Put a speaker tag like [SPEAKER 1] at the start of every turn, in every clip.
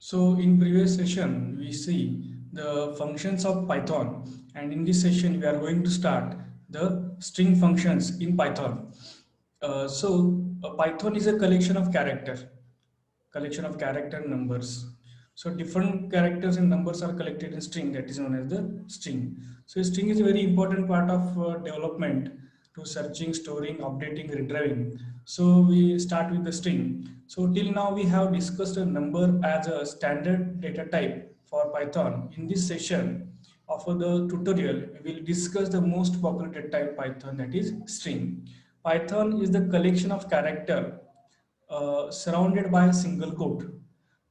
[SPEAKER 1] So in previous session, we see the functions of Python, and in this session, we are going to start the string functions in Python. Python is a collection of character numbers. So different characters and numbers are collected in string, that is known as the string. So string is a very important part of development to searching, storing, updating, retrieving. So we start with the string. So till now we have discussed a number as a standard data type for Python. In this session of the tutorial, we will discuss the most popular data type Python, that is string. Python is the collection of character surrounded by single quote.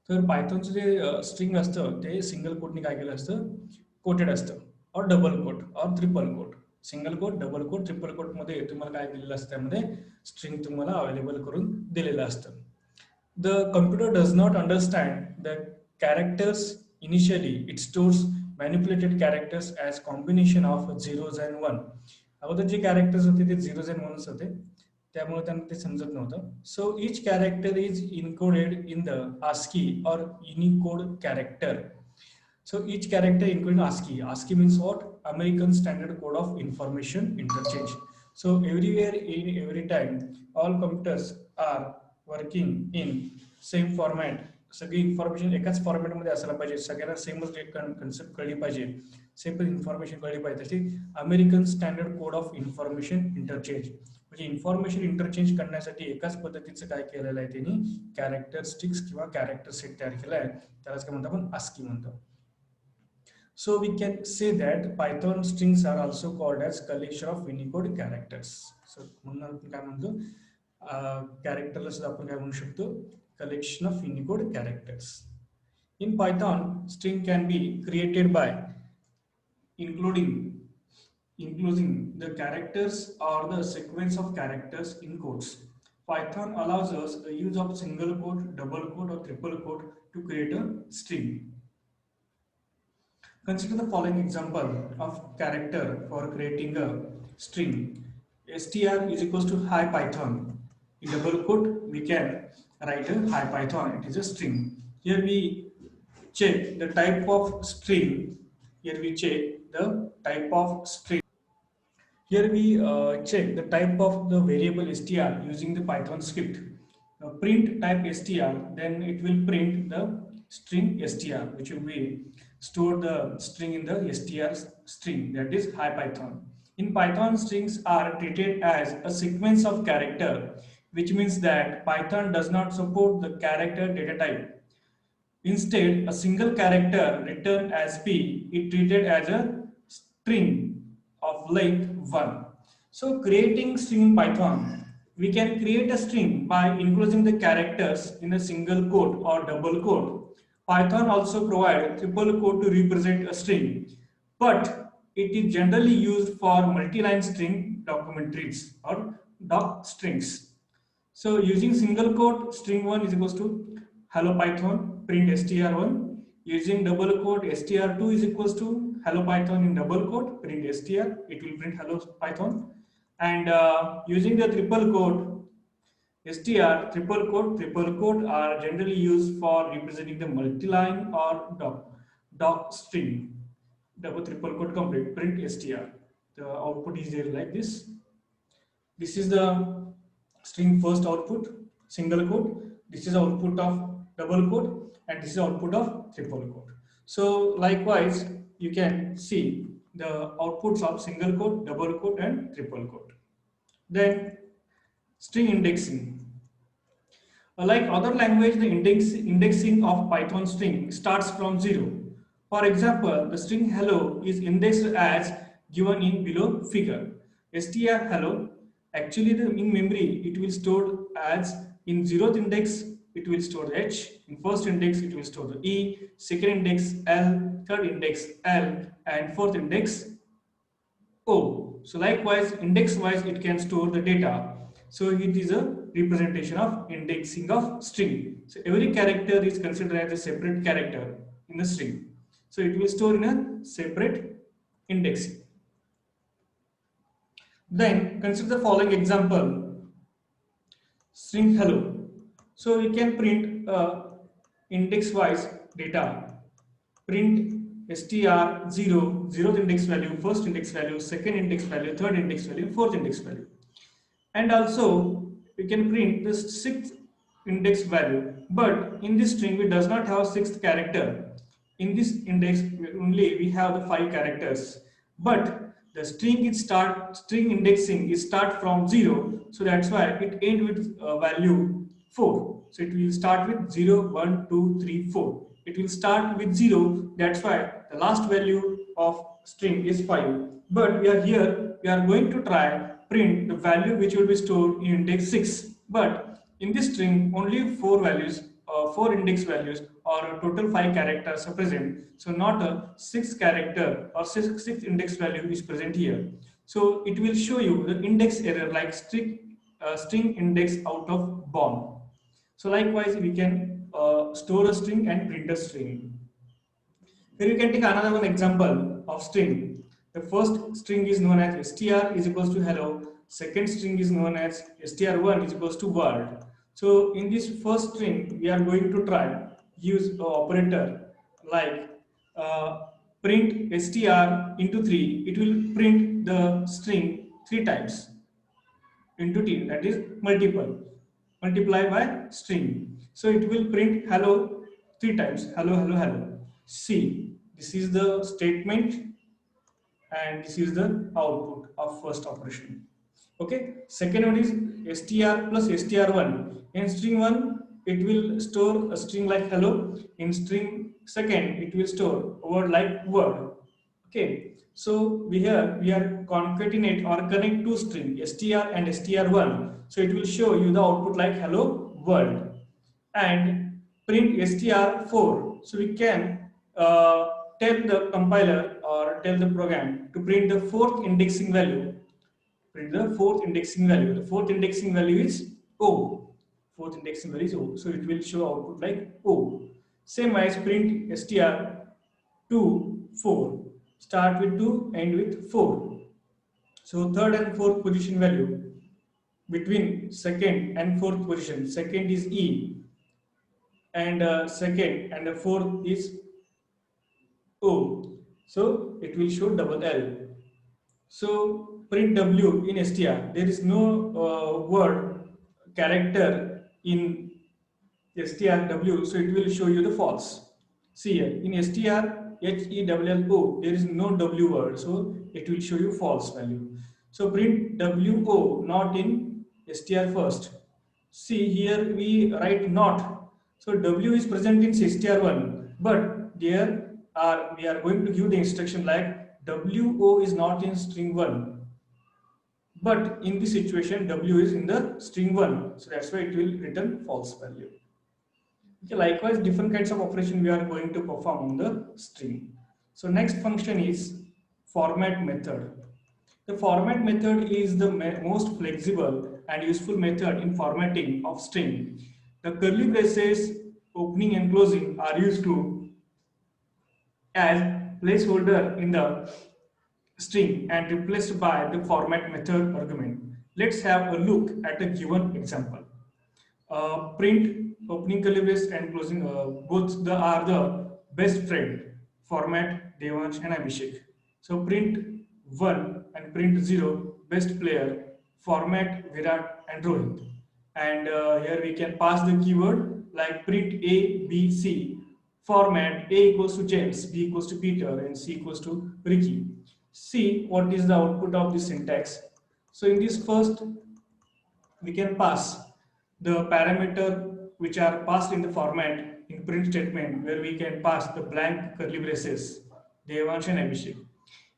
[SPEAKER 1] तर पायथॉनचं जे string असतं ते single कोटने काय केलं असतं, coated असतं, और double quote और triple quote. Single quote, double quote, triple कोटमध्ये तुम्हाला काय दिलेलं असतं, त्यामध्ये स्ट्रिंग तुम्हाला अवेलेबल करून दिलेलं असतं. The computer does not understand the characters initially. It stores manipulated characters as combination of zeros and one. अगोदर जे कॅरेक्टर्स होते ते झिरोज अँड वन्स होते, त्यामुळे त्यांना ते समजत नव्हतं. So each character is encoded in the ASCII और Unicode character. So each character including ASCII. ASCII means what? American Standard Code of Information Interchange. So everywhere, in every time, all computers are working in same format. सगळी information एकाच फॉर्मॅटमध्ये असायला पाहिजे, सगळ्यांना सेमच concept कळली पाहिजे, same information कळली पाहिजे. तशी American standard code of information interchange, म्हणजे इन्फॉर्मेशन इंटरचेंज करण्यासाठी एकाच पद्धतीचं काय केलेलं आहे त्यांनी, कॅरेक्टरिस्टिक्स किंवा कॅरेक्टर सेट तयार केला आहे, त्यालाच काय म्हणतो आपण, आस्की म्हणतो. So we can say that Python strings are also called as collection of Unicode characters. So म्हणून आपण काय म्हणतो, कॅरेक्टरला सुद्धा आपण काय म्हणू शकतो, collection of Unicode characters. In Python, string can be created by including the characters or the sequence of characters in quotes. Python allows us the use of single quote, double quote, or triple quote to create a string. Consider the following example of character for creating a string. Str is equals to hi Python. In double quote, we can write a hi Python. It is a string. Here we check the type of string. Here we check the type of string. Here we check the type of the variable str using the Python script. Now print type str, then it will print the string str, which will be store the string in the str string, that is hi Python. In Python, strings are treated as a sequence of character, which means that Python does not support the character data type. Instead, a single character returned as p is treated as a string of length 1. So creating string in Python, we can create a string by enclosing the characters in a single quote or double quote. Python also provides triple quote to represent a string, but it is generally used for multi-line string documentaries or doc strings. So using single quote, string 1 is equals to hello Python, print str1. Using double quote, str2 is equals to hello Python in double quote, print str, it will print hello Python. And using the triple quote, str, triple quote are generally used for representing the multi-line or doc string. Double triple quote complete, print str. The output is there like this. This is the string first output, single quote. This is output of double quote, and this is output of triple quote. So likewise, you can see the outputs of single quote, double quote, and triple quote. Then string indexing. Like other language, the indexing of Python string starts from 0. For example, the string hello is indexed as given in below figure. Str hello, actually in memory it will store as in 0th index it will store the h, in first index it will store the e, second index l, third index l, and fourth index o. So likewise, index wise it can store the data. So it is a representation of indexing of string. So every character is considered as a separate character in the string. So it will store in a separate indexing. Then consider the following example. String hello. So we can print index wise data, print str 0, zeroth index value, first index value, second index value, third index value, fourth index value. And also we can print the sixth index value, but in this string we does not have sixth character. In this index only we have the five characters, but the string indexing is start from 0, so that's why it end with value 4. So it will start with 0, 1, 2, 3, 4. It will start with 0, that's why the last value of string is 5. But we are here, we are going to try print the value which will be stored in index 6. But in this string only 4 values, 4 index values, or a total 5 characters are present. So not a 6th character or sixth index value is present here. So it will show you the index error like string index out of bound. So likewise we can store a string and print a string. Here you can take another one example of string. The first string is known as str is equals to hello. Second string is known as str1 is equals to world. So in this first string, we are going to try use an operator like print str into 3. It will print the string 3 times into t, that is multiply by string. So it will print hello 3 times, hello hello hello. See, this is the statement and this is the output of first operation. Okay, second one is str plus str1. In string 1 it will store a string like hello. In string second it will store a word like word. Okay, so we are concatenate or connect two string str and str1, so it will show you the output like hello world. And print str4, so we can tell the compiler or tell the program to print the fourth indexing value. Print the fourth indexing value. The fourth indexing value is O. Fourth indexing value is O. So it will show output like O. Same as print str2 4. Start with 2, end with 4. So third and fourth position value between second and fourth position. Second is E, and second and the fourth is O. So it will show double L. So print W in str. There is no word character in strw, so it will show you the false. See here in str HELLO there is no W word, so it will show you false value. So print WO not in str first. See here we write not. So W is present in str1, but there we are going to give the instruction like WO is not in string 1, but in this situation W is in the string 1, so that's why it will return false value. Okay, likewise different kinds of operation we are going to perform on the string. So next function is format method. The format method is the most flexible and useful method in formatting of string. The curly braces opening and closing are used to as placeholder in the string and replaced by the format method argument. Let's have a look at a given example. Print opening curly brace and closing both are the best friend format Devansh and Abhishek. So print 1 and print 0 best player format Virat and Rohit. And here we can pass the keyword like print A, B, C. Format A equals to James, B equals to Peter, and C equals to Ricky. See what is the output of this syntax. So in this first, we can pass the parameter which are passed in the format in print statement, where we can pass the blank curly braces, Devansh and Abhishek.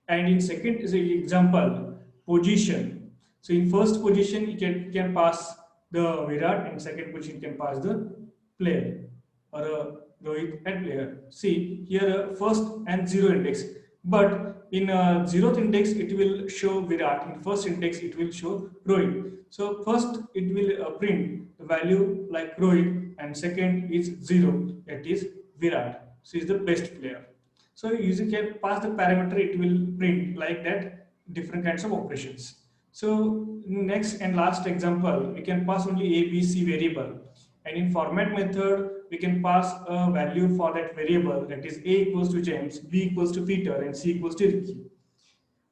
[SPEAKER 1] And in second is an example, position. So in first position, you can pass the Virat, and second position you can pass the player or Rohit and player. See here first and 0 index, but in 0th index it will show Virat, in first index it will show Rohit. So first it will print the value like Rohit, and second is 0, that is Virat. So is the best player. So you can pass the parameter, it will print like that different kinds of operations. So next and last example, we can pass only A, B, C variable, and in format method we can pass a value for that variable, that is A equals to James, B equals to Peter, and C equals to Ricky.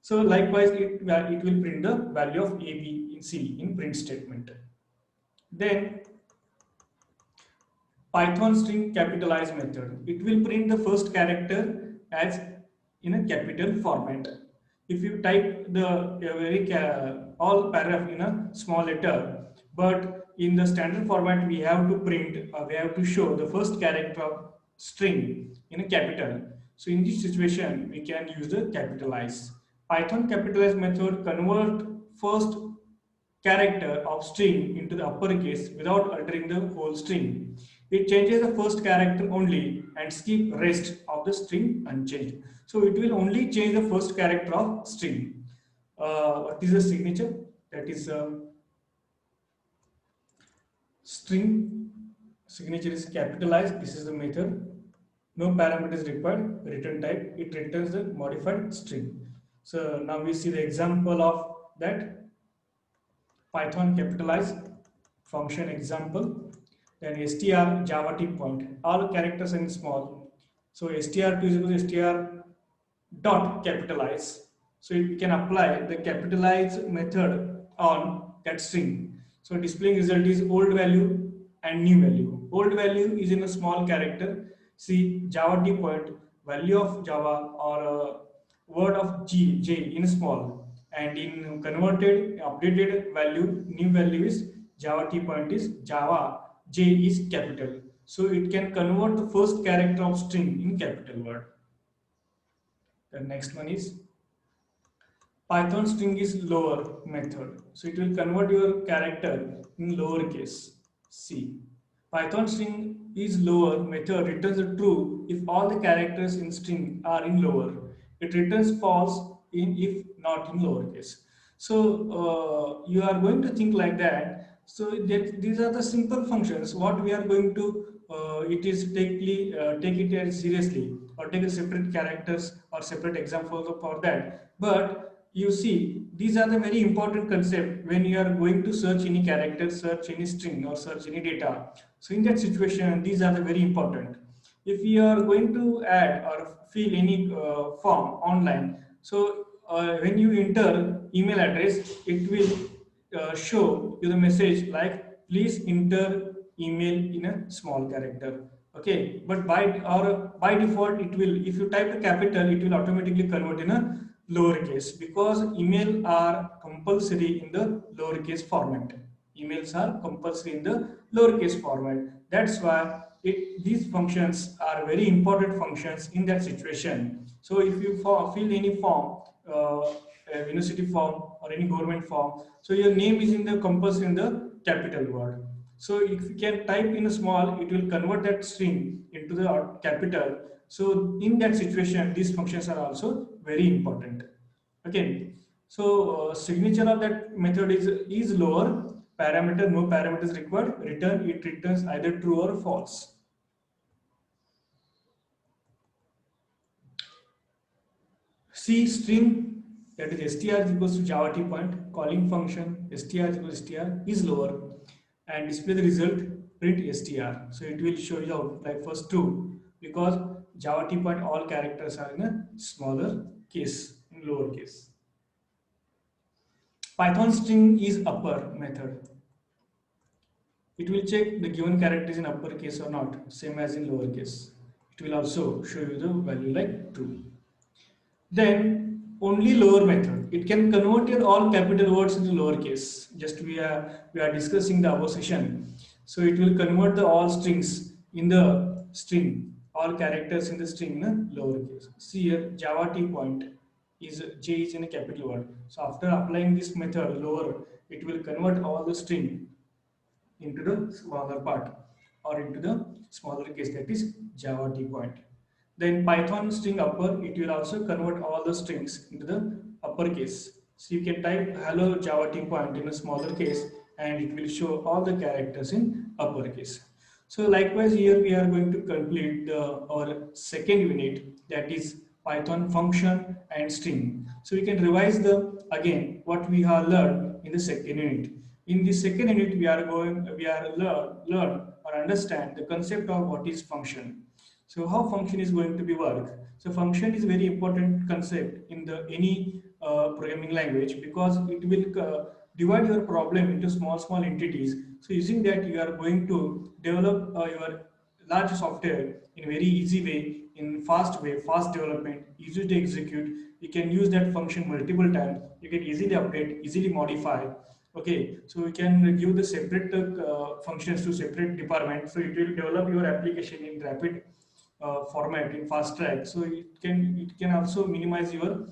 [SPEAKER 1] So likewise, it will print the value of A, B in C in print statement. Then Python string capitalize method. It will print the first character as in a capital format. If you type the all paragraph in a small letter, but in the standard format we have to print, we have to show the first character of string in a capital. So in this situation, we can use the capitalize. Python capitalize method convert first character of string into the uppercase without altering the whole string. It changes the first character only and keep rest of the string unchanged. So it will only change the first character of string. What is the signature? That is string signature is capitalized. This is the method. No parameters required. Return type. It returns the modified string. So now we see the example of that. Python capitalize function example. Then str java tip point. All characters in small. So str2 is equal to str dot capitalize. So we can apply the capitalize method on that string. So displaying result is old value and new value. Old value is in a small character. See java tip point, value of java or word of j in small, and in converted updated value, new value is java t point is java, j is capital. So it can convert the first character of string in capital word. The next one is Python string is lower method. So it will convert your character in lowercase c. Python string is lower method returns the true if all the characters in string are in lower. It returns false in if not in lowercase. So you are going to think like that. So these are the simple functions. What we are going to it is take it as seriously, or take a separate characters or separate examples for that. But you see, these are the very important concept when you are going to search any character, search any string, or search any data. So in that situation, these are the very important. If you are going to add or fill any form online, so when you enter email address, it will show you the message like please enter email in a small character. Okay, but by default, it will, if you type a capital, it will automatically convert in a lowercase, because email are compulsory in the lowercase format. Emails are compulsory in the lowercase format. That's why these functions are very important functions in that situation. So if you fill any form, a university form or any government form, so your name is in the compulsory in the capital word. So if you can type in a small, it will convert that string into the capital. So in that situation, these functions are also very important. Okay. So signature of that method is lower. Parameter, no parameters required. Return, it returns either true or false. C string, that is str is equals to java t point, calling function str is equals to str is lower, and display the result print str. So it will show you out like first two, because java t point all characters are in a smaller case, in lower case. Python string is upper method. It will check the given character is in uppercase or not, same as in lowercase. It will also show you the value like true. Then only lower method. It can convert your all capital words into lowercase. Just we are discussing the above session. So it will convert the all strings in the string, all characters in the string in lowercase. See here, Java T point is J is in a capital word. So after applying this method lower, it will convert all the string into the smaller part or into the smaller case, that is Java T point. Then Python string upper, it will also convert all the strings into the uppercase. So you can type hello Java T point in a smaller case and it will show all the characters in uppercase. So likewise here we are going to complete our second unit, that is Python function and string. So we can revise the again what we have learned in the second unit. In the second unit, we are learn or understand the concept of what is function. So how function is going to be work. So function is very important concept in the any programming language, because it will divide your problem into small entities. So using that, you are going to develop your large software in very easy way, in fast way, fast development, easy to execute. You can use that function multiple times. You can easily update, easily modify. Okay, so we can give the separate functions to separate department, so it will develop your application in rapid format, in fast track. So it can also minimize your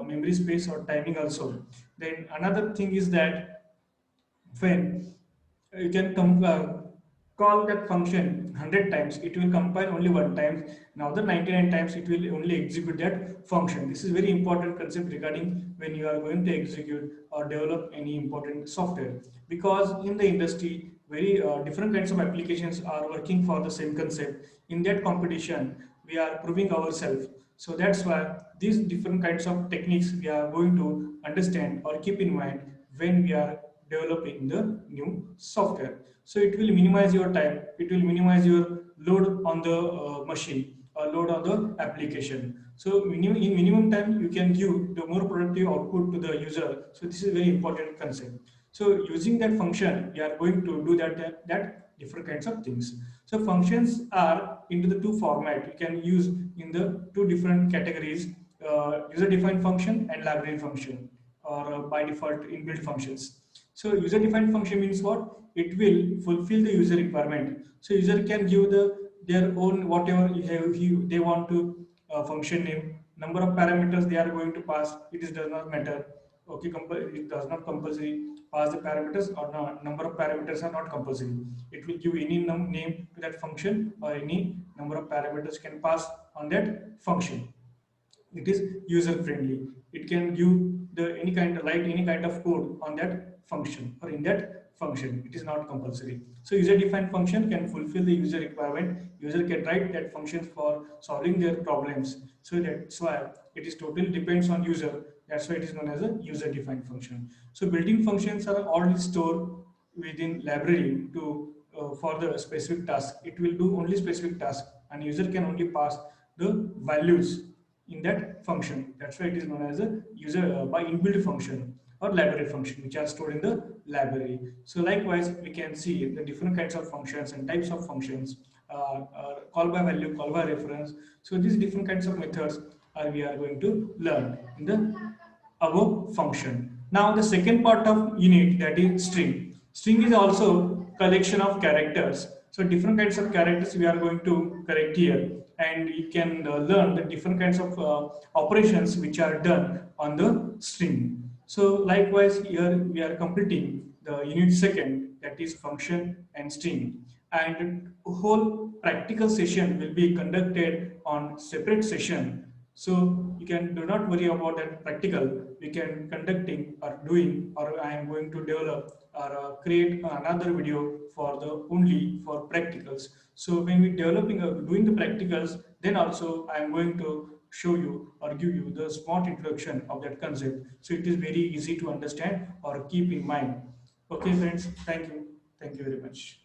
[SPEAKER 1] memory space or timing also. Then another thing is that when you can call that function 100 times, it will compile only one time. Now the 99 times it will only execute that function. This is very important concept regarding when you are going to execute or develop any important software, because in the industry very different kinds of applications are working for the same concept. In that competition we are proving ourselves. So that's why these different kinds of techniques we are going to understand or keep in mind when we are developing the new software. So it will minimize your time, it will minimize your load on the machine or load on the application. So in minimum time you can give the more productive output to the user. So this is very important concept. So using that function, we are going to do that different kinds of things. So functions are into the two format. We can use in the two different categories: user-defined function and library function, or by default inbuilt functions. So user-defined function means what? It will fulfill the user requirement. So user can give their own whatever they want to function name, number of parameters they are going to pass. Does not matter. Okay, it does not compulsory pass the parameters or not. Number of parameters are not compulsory. It will give any name to that function, or any number of parameters can pass on that function. It is user friendly. It can give the any kind of code on that function or in that function. It is not compulsory. So user defined function can fulfill the user requirement. User can write that functions for solving their problems. So that's why it is totally depends on user. That's why it is known as a user defined function. So built-in functions are all stored within library to for the specific task. It will do only specific task, and user can only pass the values in that function. That's why it is known as a user by inbuilt function or library function, which are stored in the library. So likewise, we can see the different kinds of functions and types of functions, call by value, call by reference. So these different kinds of methods are we are going to learn in the above function. Now the second part of unit, that is string. String is also collection of characters. So different kinds of characters we are going to correct here, and you can learn the different kinds of operations which are done on the string. So likewise here we are completing the unit second, that is function and string, and whole practical session will be conducted on separate session. So you can do not worry about that practical. We can conducting or doing, or I am going to develop or create another video for the only for practicals. So when we developing doing the practicals, then also I am going to show you or give you the smart introduction of that concept. So it is very easy to understand or keep in mind. Okay, friends. Thank you. Thank you very much.